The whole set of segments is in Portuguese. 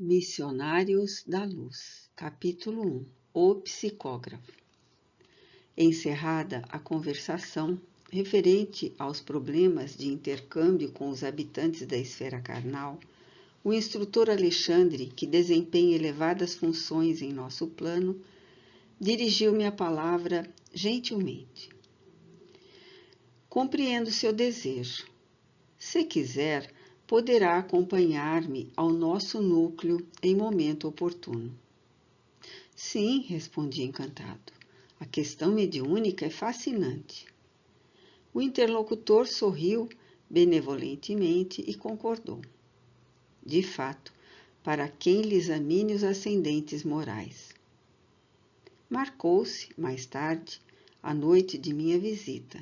Missionários da Luz, capítulo 1. O psicógrafo. Encerrada a conversação referente aos problemas de intercâmbio com os habitantes da esfera carnal, o instrutor Alexandre, que desempenha elevadas funções em nosso plano, dirigiu-me a palavra gentilmente. Compreendo seu desejo. Se quiser, poderá acompanhar-me ao nosso núcleo em momento oportuno. Sim, respondi encantado. A questão mediúnica é fascinante. O interlocutor sorriu benevolentemente e concordou. De fato, para quem lhe examine os ascendentes morais. Marcou-se, mais tarde, a noite de minha visita,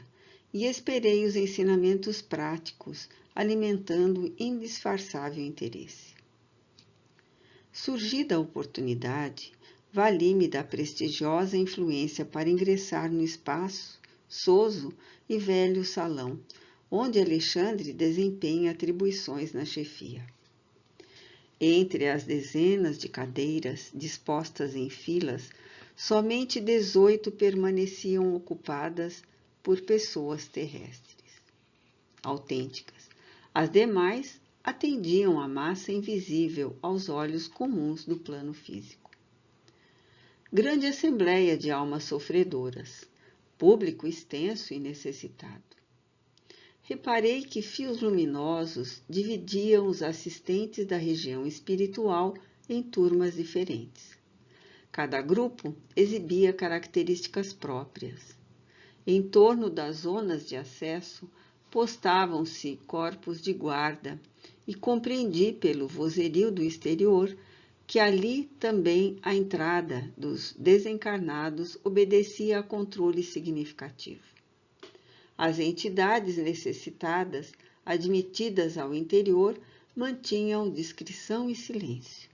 e esperei os ensinamentos práticos, alimentando indisfarçável interesse. Surgida a oportunidade, vali-me da prestigiosa influência para ingressar no espaçoso e velho salão, onde Alexandre desempenha atribuições na chefia. Entre as dezenas de cadeiras dispostas em filas, somente 18 permaneciam ocupadas por pessoas terrestres, autênticas. As demais atendiam à massa invisível aos olhos comuns do plano físico. Grande assembleia de almas sofredoras, público extenso e necessitado. Reparei que fios luminosos dividiam os assistentes da região espiritual em turmas diferentes. Cada grupo exibia características próprias. Em torno das zonas de acesso, postavam-se corpos de guarda e compreendi pelo vozerio do exterior que ali também a entrada dos desencarnados obedecia a controle significativo. As entidades necessitadas, admitidas ao interior, mantinham discrição e silêncio.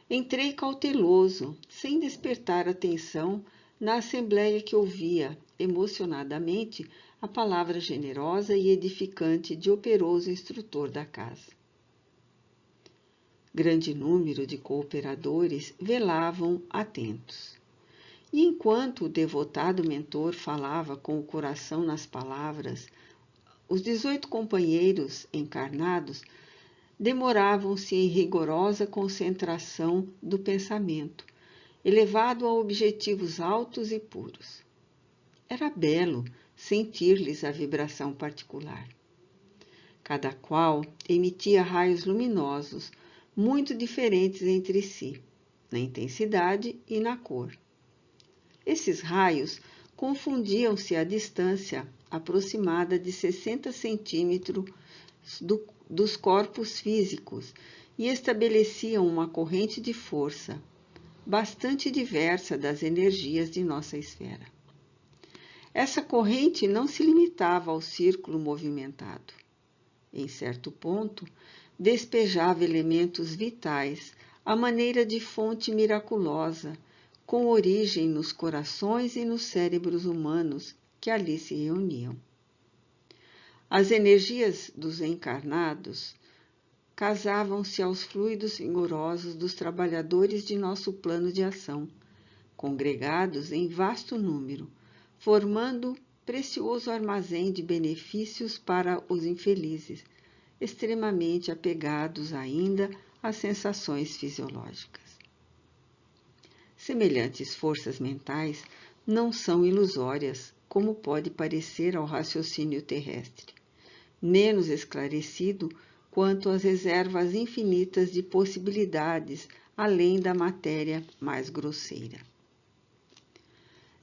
Entrei cauteloso, sem despertar atenção, na assembleia que ouvia, emocionadamente, a palavra generosa e edificante de operoso instrutor da casa. Grande número de cooperadores velavam atentos. E enquanto o devotado mentor falava com o coração nas palavras, os 18 companheiros encarnados demoravam-se em rigorosa concentração do pensamento, elevado a objetivos altos e puros. Era belo sentir-lhes a vibração particular. Cada qual emitia raios luminosos, muito diferentes entre si, na intensidade e na cor. Esses raios confundiam-se à distância aproximada de 60 centímetros dos corpos físicos e estabeleciam uma corrente de força, bastante diversa das energias de nossa esfera. Essa corrente não se limitava ao círculo movimentado. Em certo ponto, despejava elementos vitais à maneira de fonte miraculosa, com origem nos corações e nos cérebros humanos que ali se reuniam. As energias dos encarnados casavam-se aos fluidos vigorosos dos trabalhadores de nosso plano de ação, congregados em vasto número, formando precioso armazém de benefícios para os infelizes, extremamente apegados ainda às sensações fisiológicas. Semelhantes forças mentais não são ilusórias, como pode parecer ao raciocínio terrestre, menos esclarecido quanto às reservas infinitas de possibilidades além da matéria mais grosseira.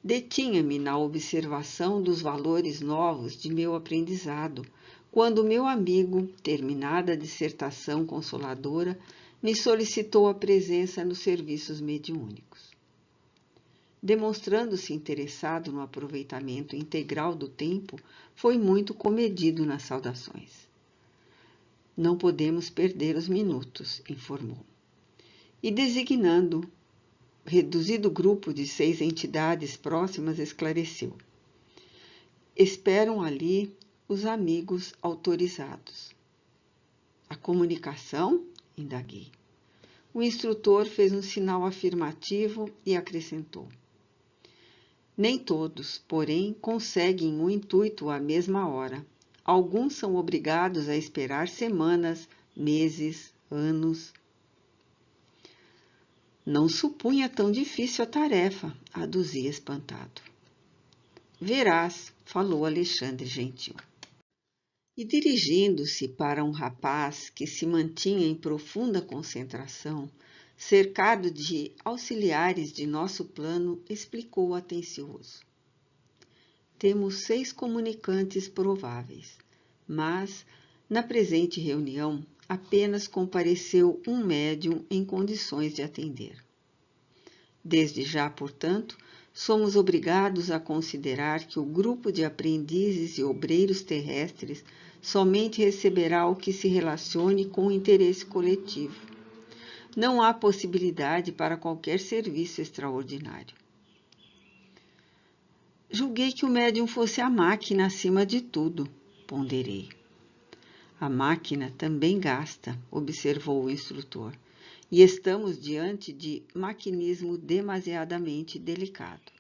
Detinha-me na observação dos valores novos de meu aprendizado, quando meu amigo, terminada a dissertação consoladora, me solicitou a presença nos serviços mediúnicos. Demonstrando-se interessado no aproveitamento integral do tempo, foi muito comedido nas saudações. Não podemos perder os minutos, informou. E designando reduzido grupo de 6 entidades próximas, esclareceu. Esperam ali os amigos autorizados. A comunicação? Indaguei. O instrutor fez um sinal afirmativo e acrescentou: nem todos, porém, conseguem o intuito à mesma hora. Alguns são obrigados a esperar semanas, meses, anos. Não supunha tão difícil a tarefa, aduzi espantado. Verás, falou Alexandre gentil. E dirigindo-se para um rapaz que se mantinha em profunda concentração, cercado de auxiliares de nosso plano, explicou atencioso. Temos 6 comunicantes prováveis, mas, na presente reunião, apenas compareceu um médium em condições de atender. Desde já, portanto, somos obrigados a considerar que o grupo de aprendizes e obreiros terrestres somente receberá o que se relacione com o interesse coletivo. Não há possibilidade para qualquer serviço extraordinário. Julguei que o médium fosse a máquina acima de tudo, ponderei. A máquina também gasta, observou o instrutor, e estamos diante de maquinismo demasiadamente delicado.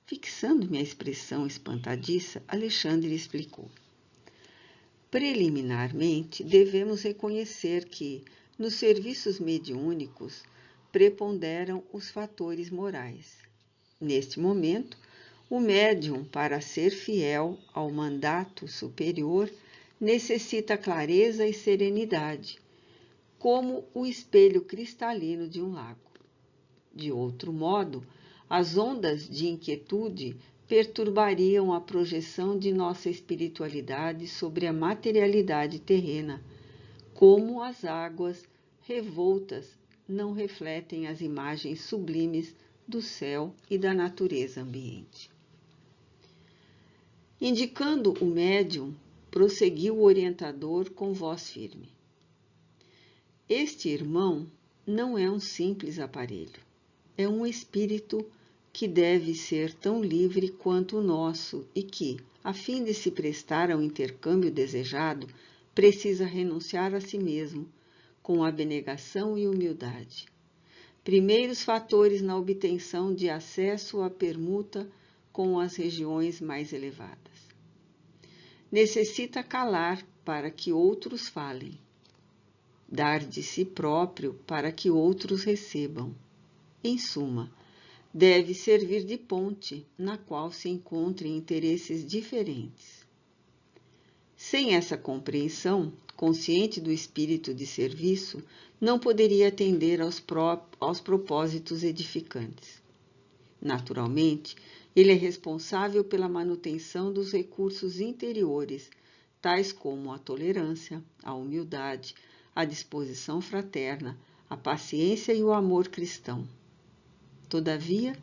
Fixando-me a expressão espantadiça, Alexandre explicou. Preliminarmente, devemos reconhecer que, nos serviços mediúnicos, preponderam os fatores morais. Neste momento, o médium, para ser fiel ao mandato superior, necessita clareza e serenidade, como o espelho cristalino de um lago. De outro modo, as ondas de inquietude perturbariam a projeção de nossa espiritualidade sobre a materialidade terrena, como as águas revoltas não refletem as imagens sublimes do céu e da natureza ambiente. Indicando o médium, prosseguiu o orientador com voz firme. Este irmão não é um simples aparelho, é um espírito que deve ser tão livre quanto o nosso e que, a fim de se prestar ao intercâmbio desejado, precisa renunciar a si mesmo, com abnegação e humildade. Primeiros fatores na obtenção de acesso à permuta com as regiões mais elevadas. Necessita calar para que outros falem, dar de si próprio para que outros recebam. Em suma, deve servir de ponte na qual se encontrem interesses diferentes. Sem essa compreensão, consciente do espírito de serviço, não poderia atender aos propósitos edificantes. Naturalmente, ele é responsável pela manutenção dos recursos interiores, tais como a tolerância, a humildade, a disposição fraterna, a paciência e o amor cristão. Todavia,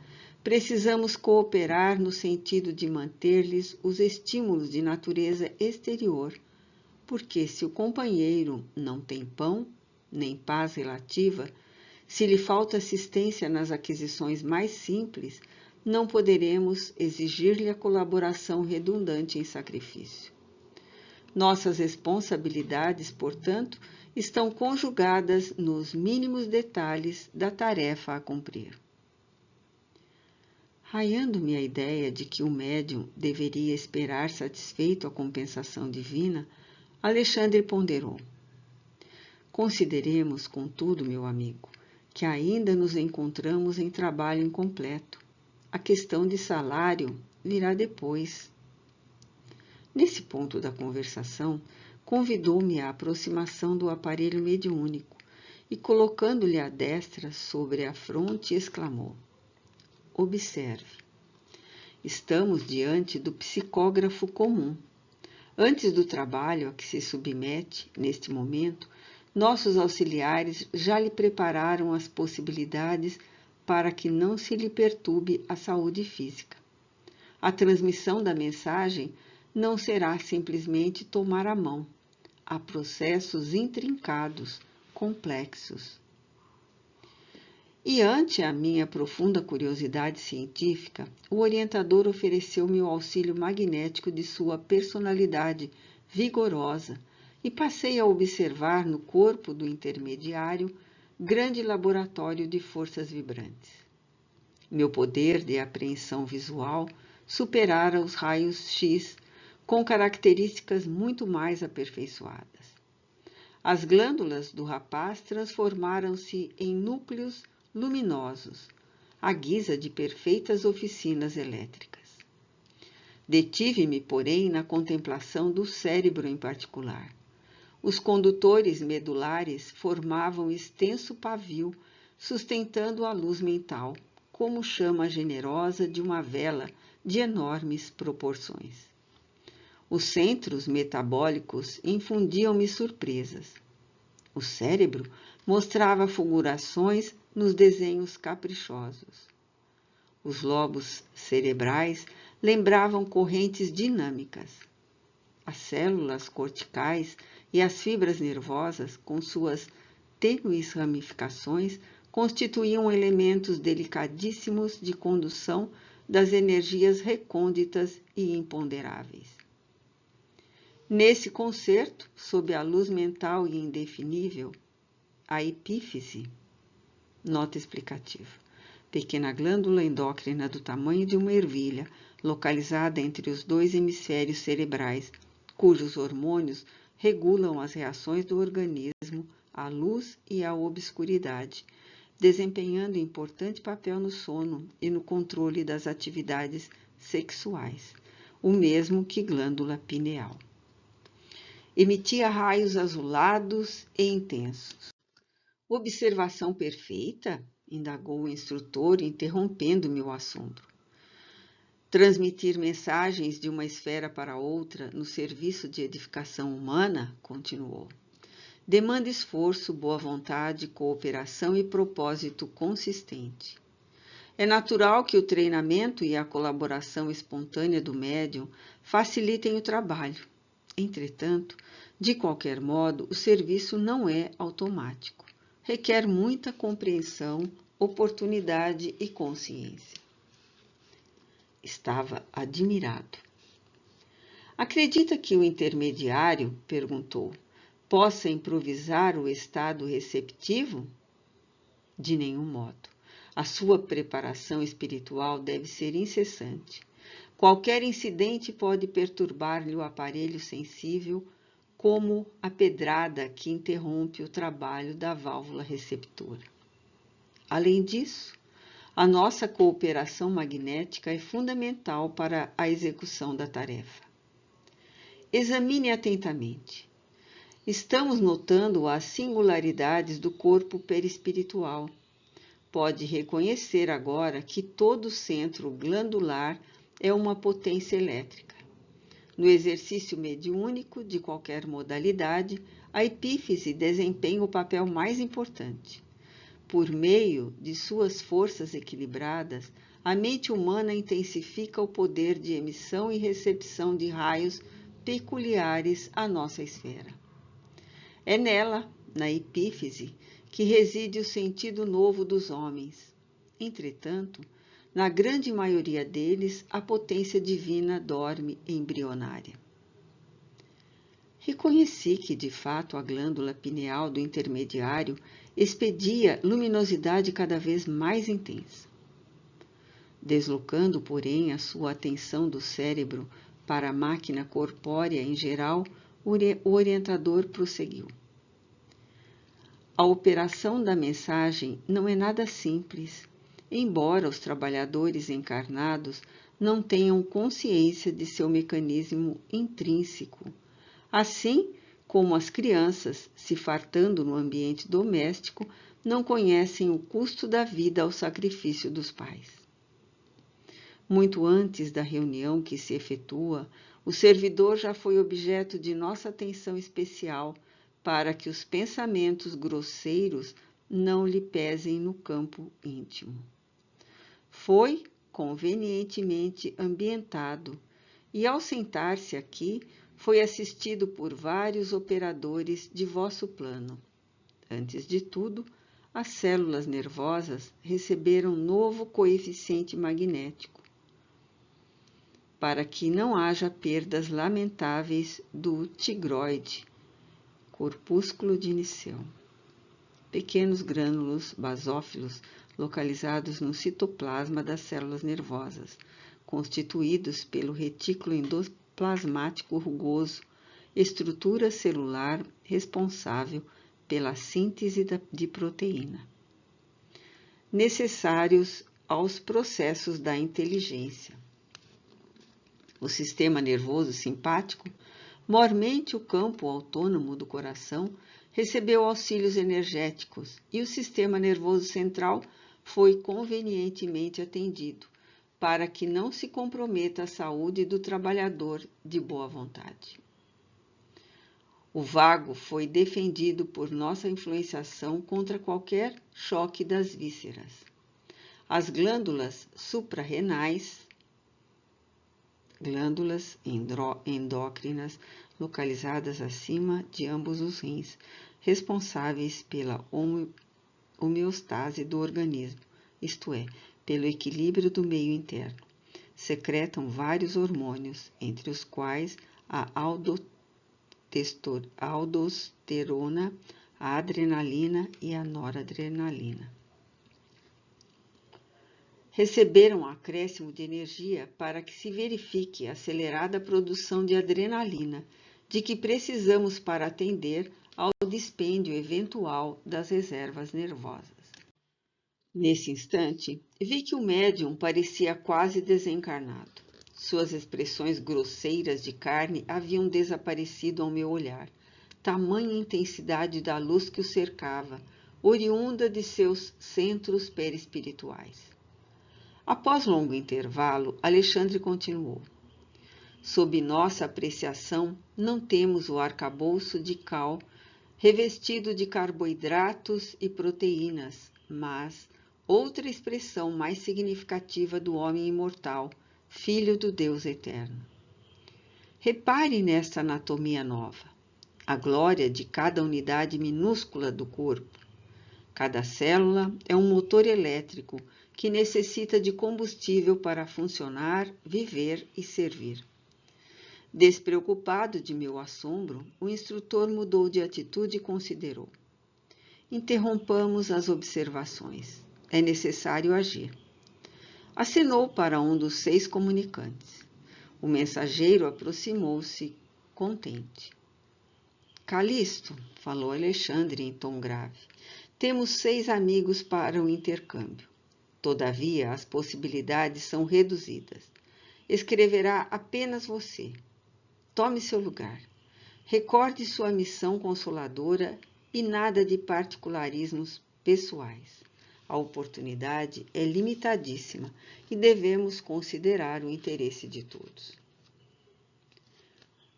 precisamos cooperar no sentido de manter-lhes os estímulos de natureza exterior, porque se o companheiro não tem pão, nem paz relativa, se lhe falta assistência nas aquisições mais simples, não poderemos exigir-lhe a colaboração redundante em sacrifício. Nossas responsabilidades, portanto, estão conjugadas nos mínimos detalhes da tarefa a cumprir. Raiando-me a ideia de que o médium deveria esperar satisfeito a compensação divina, Alexandre ponderou. Consideremos, contudo, meu amigo, que ainda nos encontramos em trabalho incompleto. A questão de salário virá depois. Nesse ponto da conversação, convidou-me à aproximação do aparelho mediúnico e, colocando-lhe a destra sobre a fronte, exclamou: Observe. Estamos diante do psicógrafo comum. Antes do trabalho a que se submete, neste momento, nossos auxiliares já lhe prepararam as possibilidades para que não se lhe perturbe a saúde física. A transmissão da mensagem não será simplesmente tomar a mão. Há processos intrincados, complexos. E ante a minha profunda curiosidade científica, o orientador ofereceu-me o auxílio magnético de sua personalidade vigorosa e passei a observar no corpo do intermediário grande laboratório de forças vibrantes. Meu poder de apreensão visual superara os raios X com características muito mais aperfeiçoadas. As glândulas do rapaz transformaram-se em núcleos luminosos, à guisa de perfeitas oficinas elétricas. Detive-me, porém, na contemplação do cérebro em particular. Os condutores medulares formavam extenso pavio, sustentando a luz mental, como chama generosa de uma vela de enormes proporções. Os centros metabólicos infundiam-me surpresas. O cérebro mostrava fulgurações nos desenhos caprichosos. Os lobos cerebrais lembravam correntes dinâmicas. As células corticais e as fibras nervosas, com suas tênues ramificações, constituíam elementos delicadíssimos de condução das energias recônditas e imponderáveis. Nesse concerto, sob a luz mental e indefinível, a epífise, nota explicativa, pequena glândula endócrina do tamanho de uma ervilha, localizada entre os dois hemisférios cerebrais, cujos hormônios regulam as reações do organismo à luz e à obscuridade, desempenhando importante papel no sono e no controle das atividades sexuais, o mesmo que glândula pineal. Emitia raios azulados e intensos. Observação perfeita? Indagou o instrutor, interrompendo-me o assombro. Transmitir mensagens de uma esfera para outra no serviço de edificação humana, continuou, demanda esforço, boa vontade, cooperação e propósito consistente. É natural que o treinamento e a colaboração espontânea do médium facilitem o trabalho. Entretanto, de qualquer modo, o serviço não é automático. Requer muita compreensão, oportunidade e consciência. Estava admirado. Acredita que o intermediário, perguntou, possa improvisar o estado receptivo? De nenhum modo. A sua preparação espiritual deve ser incessante. Qualquer incidente pode perturbar-lhe o aparelho sensível, como a pedrada que interrompe o trabalho da válvula receptora. Além disso, a nossa cooperação magnética é fundamental para a execução da tarefa. Examine atentamente. Estamos notando as singularidades do corpo perispiritual. Pode reconhecer agora que todo centro glandular é uma potência elétrica. No exercício mediúnico de qualquer modalidade, a epífise desempenha o papel mais importante. Por meio de suas forças equilibradas, a mente humana intensifica o poder de emissão e recepção de raios peculiares à nossa esfera. É nela, na epífise, que reside o sentido novo dos homens. Entretanto, na grande maioria deles, a potência divina dorme embrionária. Reconheci que, de fato, a glândula pineal do intermediário expedia luminosidade cada vez mais intensa. Deslocando, porém, a sua atenção do cérebro para a máquina corpórea em geral, o orientador prosseguiu. A operação da mensagem não é nada simples, embora os trabalhadores encarnados não tenham consciência de seu mecanismo intrínseco, assim como as crianças, se fartando no ambiente doméstico, não conhecem o custo da vida ao sacrifício dos pais. Muito antes da reunião que se efetua, o servidor já foi objeto de nossa atenção especial para que os pensamentos grosseiros não lhe pesem no campo íntimo. Foi convenientemente ambientado e, ao sentar-se aqui, foi assistido por vários operadores de vosso plano. Antes de tudo, as células nervosas receberam novo coeficiente magnético, para que não haja perdas lamentáveis do tigroide, corpúsculo de Niceu. pequenos grânulos basófilos localizados no citoplasma das células nervosas, constituídos pelo retículo endoplasmático rugoso, estrutura celular responsável pela síntese de proteína, necessários aos processos da inteligência. O sistema nervoso simpático, mormente o campo autônomo do coração, recebeu auxílios energéticos e o sistema nervoso central foi convenientemente atendido, para que não se comprometa a saúde do trabalhador de boa vontade. O vago foi defendido por nossa influenciação contra qualquer choque das vísceras. As glândulas suprarrenais, glândulas endócrinas localizadas acima de ambos os rins, responsáveis pela homeostase do organismo, isto é, pelo equilíbrio do meio interno, secretam vários hormônios, entre os quais a aldosterona, a adrenalina e a noradrenalina. Receberam um acréscimo de energia para que se verifique a acelerada produção de adrenalina, de que precisamos para atender ao dispêndio eventual das reservas nervosas. Nesse instante, vi que o médium parecia quase desencarnado. Suas expressões grosseiras de carne haviam desaparecido ao meu olhar. Tamanha intensidade da luz que o cercava, oriunda de seus centros perispirituais. Após longo intervalo, Alexandre continuou. Sob nossa apreciação, não temos o arcabouço de cal revestido de carboidratos e proteínas, mas outra expressão mais significativa do homem imortal, filho do Deus eterno. Repare nesta anatomia nova, a glória de cada unidade minúscula do corpo. Cada célula é um motor elétrico que necessita de combustível para funcionar, viver e servir. Despreocupado de meu assombro, o instrutor mudou de atitude e considerou. Interrompamos as observações. É necessário agir. Acenou para um dos 6 comunicantes. O mensageiro aproximou-se, contente. Calixto, falou Alexandre em tom grave, temos 6 amigos para o intercâmbio. Todavia, as possibilidades são reduzidas. Escreverá apenas você. Tome seu lugar. Recorde sua missão consoladora e nada de particularismos pessoais. A oportunidade é limitadíssima e devemos considerar o interesse de todos.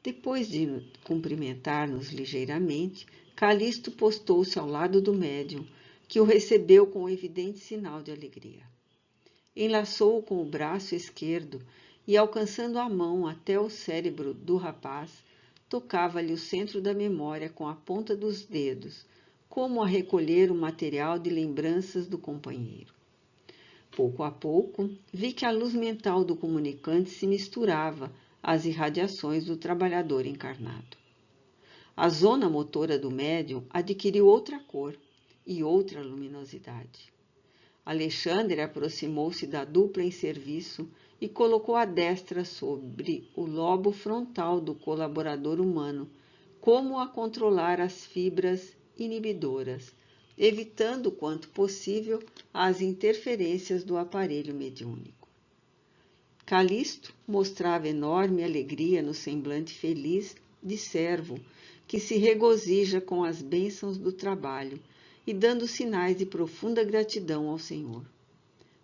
Depois de cumprimentar-nos ligeiramente, Calixto postou-se ao lado do médium, que o recebeu com evidente sinal de alegria. Enlaçou-o com o braço esquerdo e, alcançando a mão até o cérebro do rapaz, tocava-lhe o centro da memória com a ponta dos dedos, como a recolher o material de lembranças do companheiro. Pouco a pouco, vi que a luz mental do comunicante se misturava às irradiações do trabalhador encarnado. A zona motora do médium adquiriu outra cor e outra luminosidade. Alexandre aproximou-se da dupla em serviço e colocou a destra sobre o lobo frontal do colaborador humano, como a controlar as fibras inibidoras, evitando quanto possível as interferências do aparelho mediúnico. Calixto mostrava enorme alegria no semblante feliz de servo que se regozija com as bênçãos do trabalho e dando sinais de profunda gratidão ao Senhor.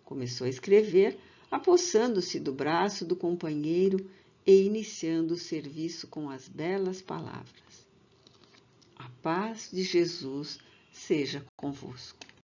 Começou a escrever, apossando-se do braço do companheiro e iniciando o serviço com as belas palavras. A paz de Jesus seja convosco.